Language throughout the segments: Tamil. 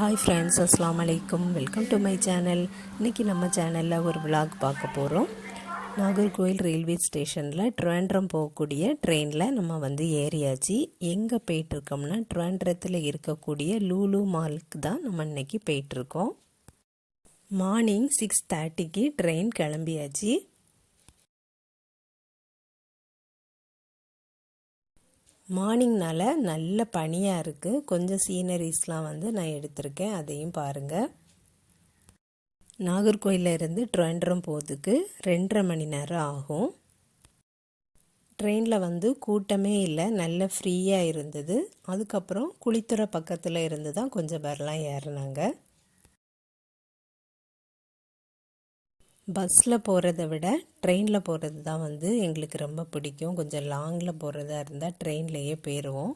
ஹாய் ஃப்ரெண்ட்ஸ், அஸ்ஸலாமு அலைக்கும். Welcome to my channel. இன்றைக்கி நம்ம சேனலில் ஒரு விலாக் பார்க்க போகிறோம். நாகர்கோவில் ரயில்வே ஸ்டேஷனில் ட்ரிவாண்ட்ரம் போகக்கூடிய ட்ரெயினில் நம்ம ஏறியாச்சு. எங்கே போயிட்டுருக்கோம்னா ட்ரிவாண்ட்ரத்தில் இருக்கக்கூடிய லூலு மாலுக்கு தான் நம்ம இன்றைக்கி போயிட்டுருக்கோம். மார்னிங் 6:30க்கு ட்ரெயின் கிளம்பியாச்சு. மார்னிங்னால் நல்ல பனியாக இருக்குது. கொஞ்சம் சீனரிஸ்லாம் நான் எடுத்திருக்கேன், அதையும் பாருங்கள். நாகர்கோயிலில் இருந்து ட்ரிவாண்ட்ரம் போகிறதுக்கு 2.5 மணி நேரம் ஆகும். ட்ரெயினில் கூட்டமே இல்லை, நல்ல ஃப்ரீயாக இருந்தது. அதுக்கப்புறம் குளித்துறை பக்கத்தில் இருந்து தான் கொஞ்சம் பேர்லாம் ஏறினாங்க. பஸ்ஸில் போகிறத விட ட்ரெயினில் போகிறது தான் எங்களுக்கு ரொம்ப பிடிக்கும். கொஞ்சம் லாங்கில் போகிறதா இருந்தால் ட்ரெயின்லேயே போயிடுவோம்.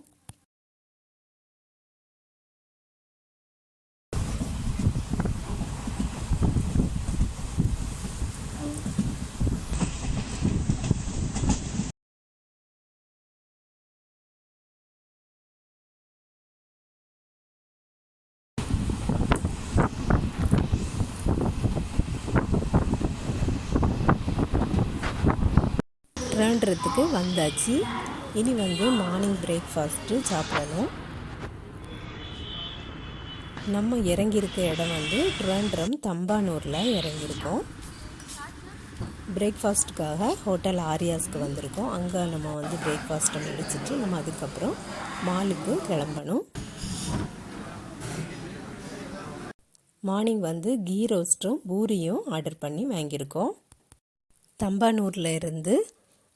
ட்ரிவாண்ட்ரத்துக்கு வந்தாச்சு. இனி மார்னிங் பிரேக்ஃபாஸ்ட்டு சாப்பிடணும். நம்ம இறங்கியிருக்க இடம் ட்ரிவாண்ட்ரம் தம்பானூரில் இறங்கியிருக்கோம். பிரேக்ஃபாஸ்ட்டுக்காக ஹோட்டல் ஆரியாஸ்க்கு வந்திருக்கோம். அங்கே நம்ம பிரேக்ஃபாஸ்ட்டை முடிச்சுட்டு நம்ம அதுக்கப்புறம் மாலுக்கு கிளம்பணும். மார்னிங் கீ ரோஸ்ட்டும் பூரியும் ஆர்டர் பண்ணி வாங்கியிருக்கோம். தம்பானூரில் இருந்து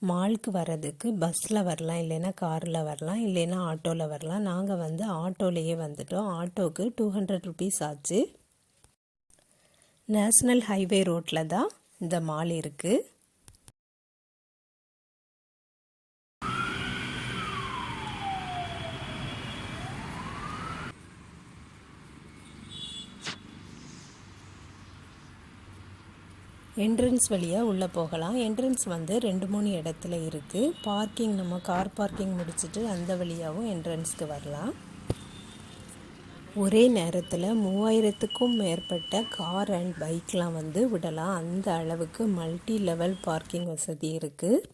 மாலுக்கு வர்றதுக்கு பஸ்ஸில் வரலாம், இல்லைன்னா காரில் வரலாம், இல்லைன்னா ஆட்டோவில் வரலாம். நாங்கள் ஆட்டோலேயே வந்துட்டோம். ஆட்டோவுக்கு 200 ருபீஸ் ஆச்சு. நேஷ்னல் ஹைவே ரோட்டில் தான் இந்த மால் இருக்குது. என்ட்ரன்ஸ் வழியாக உள்ளே போகலாம். என்ட்ரன்ஸ் 2-3 இடத்துல இருக்குது. பார்க்கிங் நம்ம கார் பார்க்கிங் முடிச்சுட்டு அந்த வழியாகவும் என்ட்ரன்ஸ்க்கு வரலாம். ஒரே நேரத்தில் 3000க்கும் மேற்பட்ட கார் அண்ட் பைக்லாம் விடலாம். அந்த அளவுக்கு மல்டி லெவல் பார்க்கிங் வசதி இருக்குது.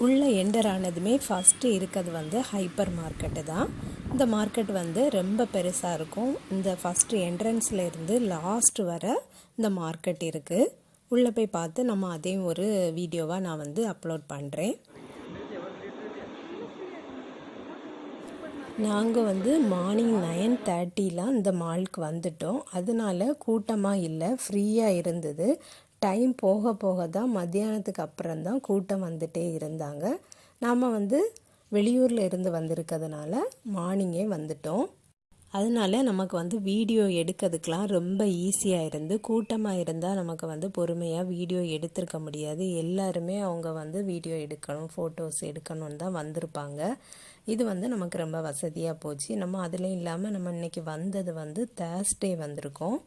உள்ளே என்டர் ஆனதுமே ஃபஸ்ட்டு இருக்கிறது ஹைப்பர் மார்க்கெட்டு தான். இந்த மார்க்கெட் ரொம்ப பெருசாக இருக்கும். இந்த ஃபஸ்ட்டு என்ட்ரன்ஸில் இருந்து லாஸ்ட் வர இந்த மார்க்கெட் இருக்குது. உள்ளே போய் பார்த்து நம்ம அதையும் ஒரு வீடியோவாக நான் அப்லோட் பண்ணுறேன். நாங்கள் மார்னிங் 9:30லாம் இந்த மாலுக்கு வந்துட்டோம். அதனால கூட்டமாக இல்லை, ஃப்ரீயாக இருந்தது. டைம் போக போக தான் மத்தியானத்துக்கு அப்புறம் தான் கூட்டம் வந்துட்டே இருந்தாங்க. நாம் வெளியூரில் இருந்து வந்திருக்கிறதுனால மார்னிங்கே வந்துட்டோம். அதனால நமக்கு வீடியோ எடுக்கிறதுக்கெலாம் ரொம்ப ஈஸியாக இருந்து, கூட்டமாக இருந்தால் நமக்கு பொறுமையாக வீடியோ எடுத்திருக்க முடியாது. எல்லாருமே அவங்க வீடியோ எடுக்கணும், ஃபோட்டோஸ் எடுக்கணும்னு தான் வந்திருப்பாங்க. இது நமக்கு ரொம்ப வசதியாக போச்சு. நம்ம அதுலேயும் இல்லாமல் நம்ம இன்றைக்கி வந்தது தேர்ஸ்டே வந்திருக்கோம்.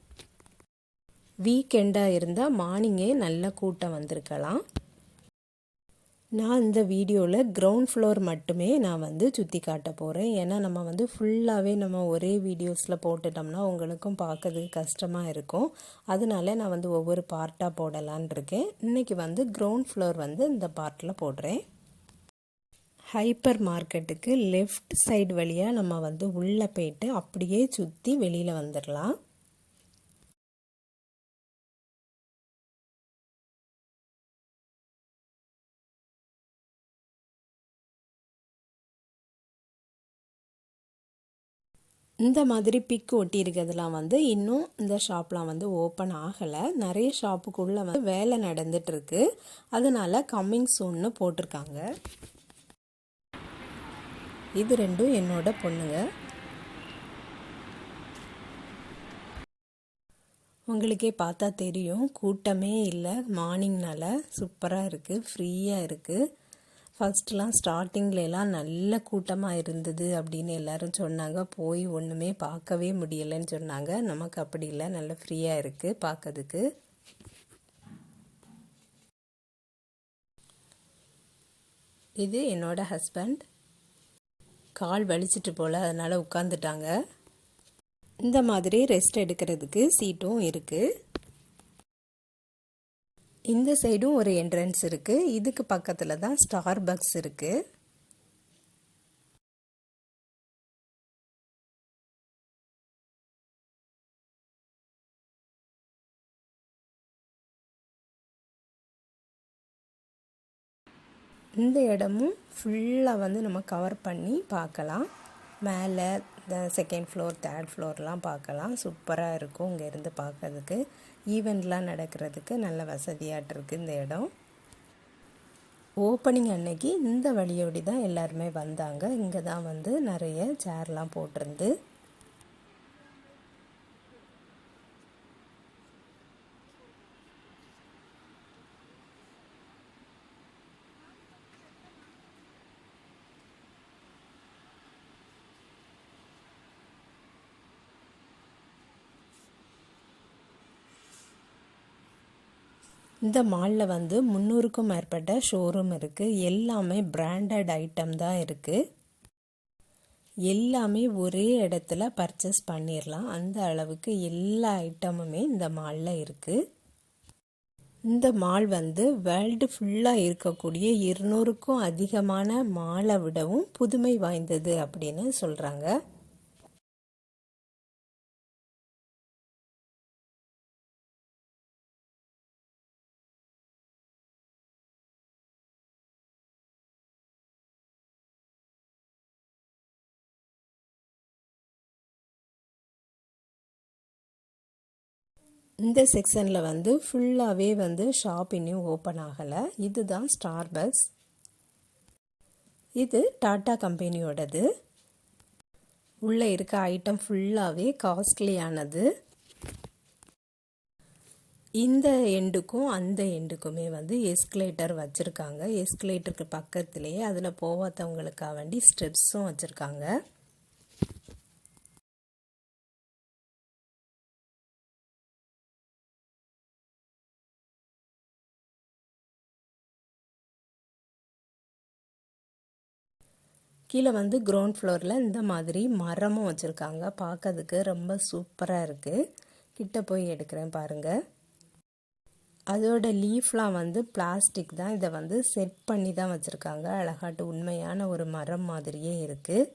வீக்கெண்டாக இருந்தால் மார்னிங்கே நல்ல கூட்டம் வந்திருக்கலாம். நான் இந்த வீடியோவில் கிரவுண்ட் ஃப்ளோர் மட்டுமே நான் சுற்றி காட்ட போகிறேன். ஏன்னா நம்ம ஃபுல்லாகவே நம்ம ஒரே வீடியோஸில் போட்டுட்டோம்னா உங்களுக்கும் பார்க்கறதுக்கு கஷ்டமாக இருக்கும். அதனால நான் ஒவ்வொரு பார்ட்டாக போடலான் இருக்கேன். இன்றைக்கி கிரவுண்ட் ஃப்ளோர் இந்த பார்ட்டில் போடுறேன். ஹைப்பர் மார்க்கெட்டுக்கு லெஃப்ட் சைடு வழியாக நம்ம உள்ளே போயிட்டு அப்படியே சுற்றி வெளியில் வந்துடலாம். இந்த மாதிரி பிக் ஒட்டி இருக்கிறதுலாம் இன்னும் இந்த ஷாப்லாம் ஓப்பன் ஆகலை. நிறைய ஷாப்புக்குள்ளே வேலை நடந்துட்டுருக்கு. அதனால் கம்மிங் சூன்னு போட்டிருக்காங்க. இது ரெண்டும் என்னோட பொண்ணுங்க. உங்களுக்கே பார்த்தா தெரியும், கூட்டமே இல்லை. மார்னிங்னால சூப்பராக இருக்குது, ஃப்ரீயாக இருக்குது. ஃபஸ்ட்லாம் ஸ்டார்டிங்லலாம் நல்ல கூட்டமாக இருந்தது அப்படின்னு எல்லோரும் சொன்னாங்க. போய் ஒன்றுமே பார்க்கவே முடியலைன்னு சொன்னாங்க. நமக்கு அப்படி இல்லை, நல்ல ஃப்ரீயாக இருக்குது பார்க்கறதுக்கு. இது என்னோட ஹஸ்பண்ட். கால் வலிச்சிட்டு போல், அதனால் உட்காந்துட்டாங்க. இந்த மாதிரி ரெஸ்ட் எடுக்கிறதுக்கு சீட்டும் இருக்குது. இந்த சைடும் ஒரு என்ட்ரன்ஸ் இருக்குது. இதுக்கு பக்கத்தில் தான் ஸ்டார் பக்ஸ் இருக்குது. இந்த இடமும் ஃபுல்லாக வந்து நம்ம கவர் பண்ணி பார்க்கலாம். மேலே செகண்ட் ஃப்ளோர், தேர்ட் ஃப்ளோர்லாம் பார்க்கலாம். சூப்பராக இருக்கும் இங்கேருந்து பார்க்கறதுக்கு. ஈவெண்ட்லாம் நடக்கிறதுக்கு நல்ல வசதியாட்டு இருக்குது இந்த இடம். ஓப்பனிங் அன்னைக்கு இந்த வழியோடி தான் எல்லாருமே வந்தாங்க. இங்கே தான் வந்து நிறைய சேர்லாம் போட்டிருந்து. இந்த மாலில் வந்து 300க்கும் மேற்பட்ட ஷோரூம் இருக்குது. எல்லாமே பிராண்டட் ஐட்டம் தான் இருக்குது. எல்லாமே ஒரே இடத்துல பர்ச்சேஸ் பண்ணிடலாம். அந்த அளவுக்கு எல்லா ஐட்டமுமே இந்த மாலில் இருக்குது. இந்த மால் வந்து வேர்ல்டு ஃபுல்லாக இருக்கக்கூடிய 200க்கும் அதிகமான மாலை விடவும் புதுமை வாய்ந்தது அப்படின்னு சொல்கிறாங்க. இந்த செக்ஷனில் வந்து ஃபுல்லாகவே வந்து ஷாப் இன்னும் ஓப்பன் ஆகலை. இதுதான் ஸ்டார் பக்ஸ். இது டாட்டா கம்பெனியோடது. உள்ளே இருக்க ஐட்டம் ஃபுல்லாகவே காஸ்ட்லியானது. இந்த எண்டுக்கும் அந்த எண்டுக்குமே வந்து எஸ்கலேட்டர் வச்சுருக்காங்க. எஸ்கலேட்டருக்கு பக்கத்துலேயே அதில் போகாதவங்களுக்காக வேண்டி ஸ்டெப்ஸும் வச்சுருக்காங்க. கீழே வந்து கிரவுண்ட் ஃப்ளோரில் இந்த மாதிரி மரமும் வச்சுருக்காங்க. பார்க்கறதுக்கு ரொம்ப சூப்பராக இருக்குது. கிட்ட போய் எடுக்கிறேன் பாருங்கள். அதோட லீஃப்லாம் வந்து பிளாஸ்டிக் தான். இதை வந்து செட் பண்ணி தான் வச்சுருக்காங்க. அழகாட்டு உண்மையான ஒரு மரம் மாதிரியே இருக்குது.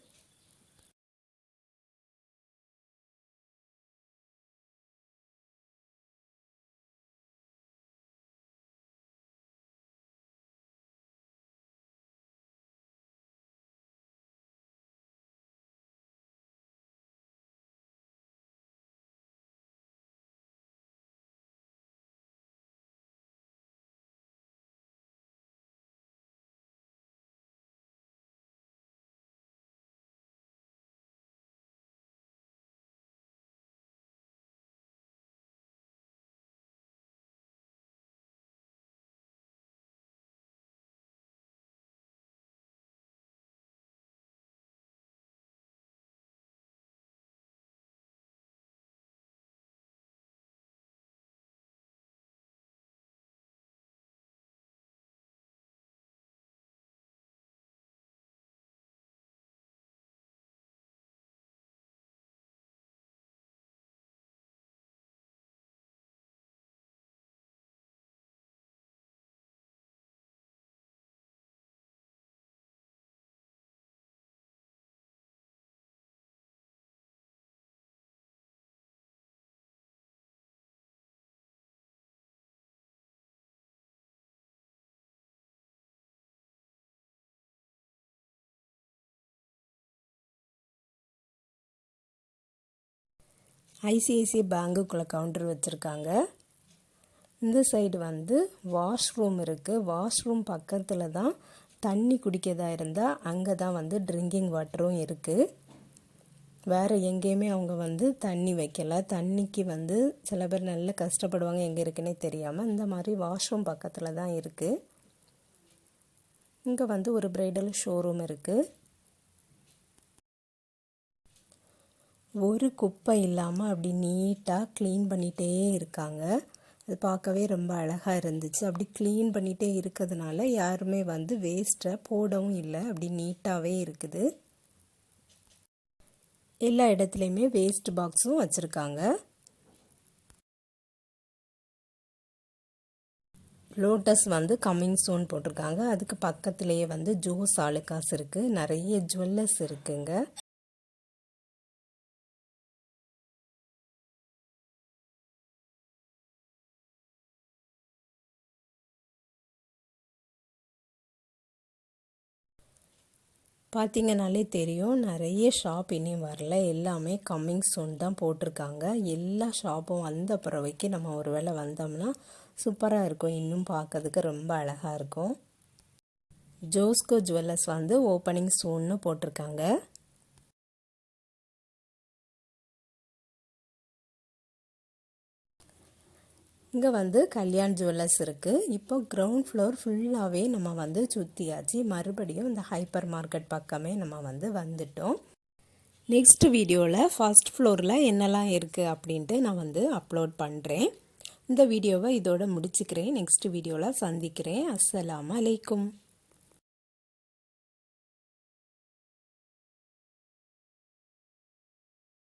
ஐசிஐசிஐ பேங்குக்குள்ளே கவுண்டர் வச்சுருக்காங்க. இந்த சைடு வந்து வாஷ்ரூம் இருக்குது. வாஷ்ரூம் பக்கத்தில் தான் தண்ணி குடிக்கிறதா இருந்தால் அங்கே தான் வந்து ட்ரிங்கிங் வாட்டரும் இருக்குது. வேறு எங்கேயுமே அவங்க வந்து தண்ணி வைக்கலை. தண்ணிக்கு வந்து சில பேர் நல்ல கஷ்டப்படுவாங்க, எங்கே இருக்குன்னே தெரியாமல். இந்த மாதிரி வாஷ்ரூம் பக்கத்தில் தான் இருக்குது. இங்கே வந்து ஒரு பிரைடல் ஷோரூம் இருக்குது. ஒரு குப்பை இல்லாமல் அப்படி நீட்டாக க்ளீன் பண்ணிகிட்டே இருக்காங்க. அது பார்க்கவே ரொம்ப அழகாக இருந்துச்சு. அப்படி க்ளீன் பண்ணிகிட்டே இருக்கிறதுனால யாருமே வந்து வேஸ்ட்டை போடவும் இல்லை, அப்படி நீட்டாகவே இருக்குது. எல்லா இடத்துலையுமே வேஸ்ட் பாக்ஸும் வச்சுருக்காங்க. லோட்டஸ் வந்து கம்மிங் சூன் போட்டிருக்காங்க. அதுக்கு பக்கத்துலேயே வந்து ஜோஸ் ஆலுக்காஸ் இருக்குது. நிறைய ஜுவல்லர்ஸ் இருக்குங்க. பார்த்தீங்கனாலே தெரியும், நிறைய ஷாப் இனியும் வரல, எல்லாமே கம்மிங் சூன் தான் போட்டிருக்காங்க. எல்லா ஷாப்பும் வந்த பிறவைக்கு நம்ம ஒரு வேளை வந்தோம்னா சூப்பராக இருக்கும், இன்னும் பார்க்கறதுக்கு ரொம்ப அழகாக இருக்கும். ஜோஸ்கோ ஜுவல்லர்ஸ் வந்து ஓப்பனிங் சூன்னு போட்டிருக்காங்க. இங்கே வந்து கல்யாண் ஜுவல்லர்ஸ் இருக்குது. இப்போ கிரவுண்ட் ஃப்ளோர் ஃபுல்லாகவே நம்ம வந்து சுற்றியாச்சு. மறுபடியும் இந்த ஹைப்பர் மார்க்கெட் பக்கமே நம்ம வந்து வந்துட்டோம். நெக்ஸ்ட் வீடியோவில் ஃபர்ஸ்ட் ஃப்ளோரில் என்னெல்லாம் இருக்குது அப்படின்ட்டு நான் வந்து அப்லோட் பண்ணுறேன். இந்த வீடியோவை இதோட முடிச்சுக்கிறேன். நெக்ஸ்ட் வீடியோவில் சந்திக்கிறேன். அஸ்ஸலாமு அலைக்கும்.